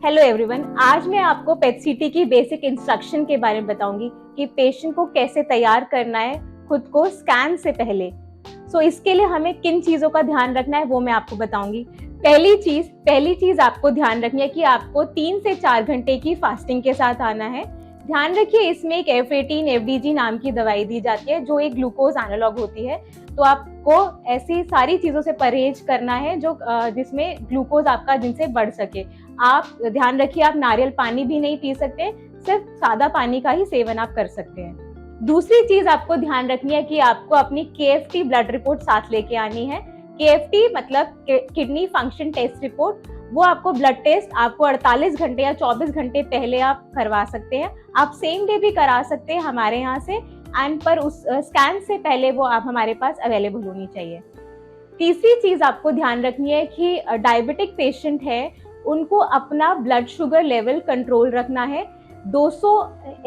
Hello everyone, आज मैं आपको पेटसीटी की बेसिक इंस्ट्रक्शन के बारे में बताऊंगी कि पेशेंट को कैसे तैयार करना है खुद को स्कैन से पहले। इसके लिए हमें किन चीजों का ध्यान रखना है वो मैं आपको बताऊंगी। पहली चीज आपको ध्यान रखनी है कि आपको 3 से 4 घंटे की फास्टिंग के साथ आना है। ध्यान रखिए, इसमें एक F18 FDG नाम की दवाई दी जाती है जो एक ग्लूकोज एनालॉग होती है। तो आपको ऐसी सारी चीजों से परहेज करना है जो जिसमें ग्लूकोज आपका जिनसे बढ़ सके। आप ध्यान रखिए, आप नारियल पानी भी नहीं पी सकते, सिर्फ सादा पानी का ही सेवन आप कर सकते हैं। दूसरी चीज आपको ध्यान रखनी है कि आपको अपनी KFT ब्लड रिपोर्ट साथ लेके आनी है। KFT मतलब किडनी फंक्शन टेस्ट रिपोर्ट। वो आपको ब्लड टेस्ट आपको 48 घंटे या 24 घंटे पहले आप करवा सकते हैं। आप सेम डे भी करा सकते हैं हमारे यहाँ से, एंड पर उस स्कैन से पहले वो आप हमारे पास अवेलेबल होनी चाहिए। तीसरी चीज आपको ध्यान रखनी है कि डायबिटिक पेशेंट है, उनको अपना ब्लड शुगर लेवल कंट्रोल रखना है। 200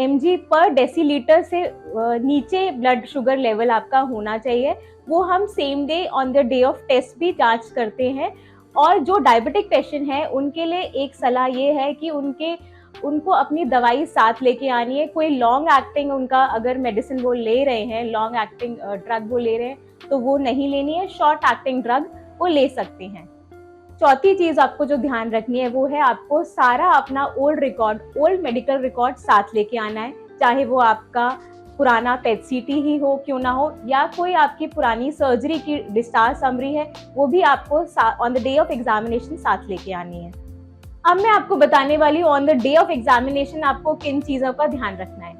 mg पर डेसीलीटर से नीचे ब्लड शुगर लेवल आपका होना चाहिए। वो हम same day on the day of test भी जांच करते हैं। और जो डायबिटिक पेशेंट है उनके लिए एक सलाह ये है कि उनको अपनी दवाई साथ लेके आनी है। कोई लॉन्ग एक्टिंग उनका अगर मेडिसिन वो ले रहे हैं, लॉन्ग एक्टिंग ड्रग वो ले रहे हैं तो वो नहीं लेनी है, शॉर्ट एक्टिंग ड्रग वो ले सकते हैं। चौथी चीज आपको जो ध्यान रखनी है वो है आपको सारा अपना ओल्ड मेडिकल रिकॉर्ड साथ लेके आना है। चाहे वो आपका पुराना पेटसीटी ही हो क्यों ना हो, या कोई आपकी पुरानी सर्जरी की डिस्चार्ज समरी है, वो भी आपको on the day of examination साथ लेके आनी है। अब मैं आपको बताने वाली हूँ on the day of examination आपको किन चीजों का ध्यान रखना है।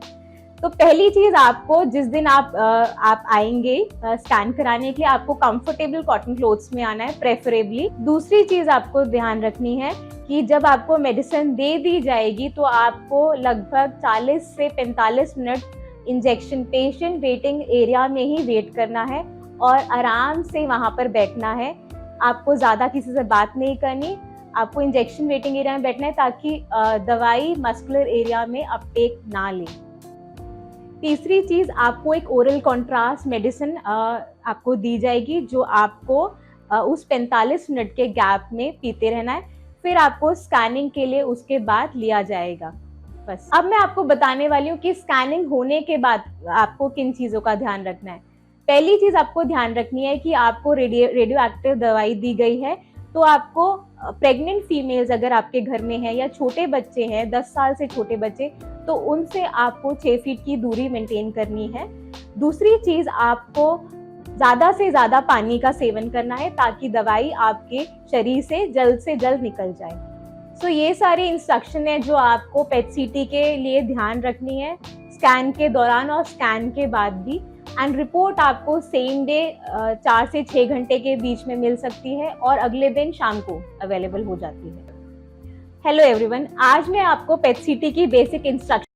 तो पहली चीज, आपको जिस दिन आप आएंगे स्कैन कराने के लिए, आपको कंफर्टेबल कॉटन क्लोथ्स में आना है प्रेफरेबली। दूसरी चीज आपको ध्यान रखनी है कि जब आपको मेडिसिन दे दी जाएगी तो आपको लगभग 40 से 45 minute injection patient waiting area में ही वेट करना है और आराम से वहां पर बैठना है। आपको ज्यादा किसी से बात नहीं करनी, आपको इंजेक्शन वेटिंग एरिया में बैठना है ताकि दवाई मस्कुलर एरिया में अपटेक ना ले। तीसरी चीज, आपको एक ओरल कॉन्ट्रास्ट मेडिसिन आपको दी जाएगी जो आपको उस 45 मिनट के गैप में पीते रहना है। फिर आपको स्कैनिंग के लिए उसके बाद लिया जाएगा। बस अब मैं आपको बताने वाली हूँ कि स्कैनिंग होने के बाद आपको किन चीजों का ध्यान रखना है। पहली चीज आपको ध्यान रखनी है कि आपको रेडियो एक्टिव दवाई दी गई है, तो आपको प्रेग्नेंट फीमेल्स अगर आपके घर में है या छोटे बच्चे हैं 10 साल से छोटे बच्चे, तो उनसे आपको 6 फीट की दूरी मेंटेन करनी है। दूसरी चीज, आपको ज्यादा से ज्यादा पानी का सेवन करना है ताकि दवाई आपके शरीर से जल्द निकल जाए। ये सारी इंस्ट्रक्शन है जो आपको पेटसीटी के लिए ध्यान रखनी है स्कैन के दौरान और स्कैन के बाद भी। एंड रिपोर्ट आपको सेम डे 4 से 6 घंटे के बीच में मिल सकती है और अगले दिन शाम को अवेलेबल हो जाती है। हेलो एवरीवन, आज मैं आपको पेटसीटी की बेसिक इंस्ट्रक्शन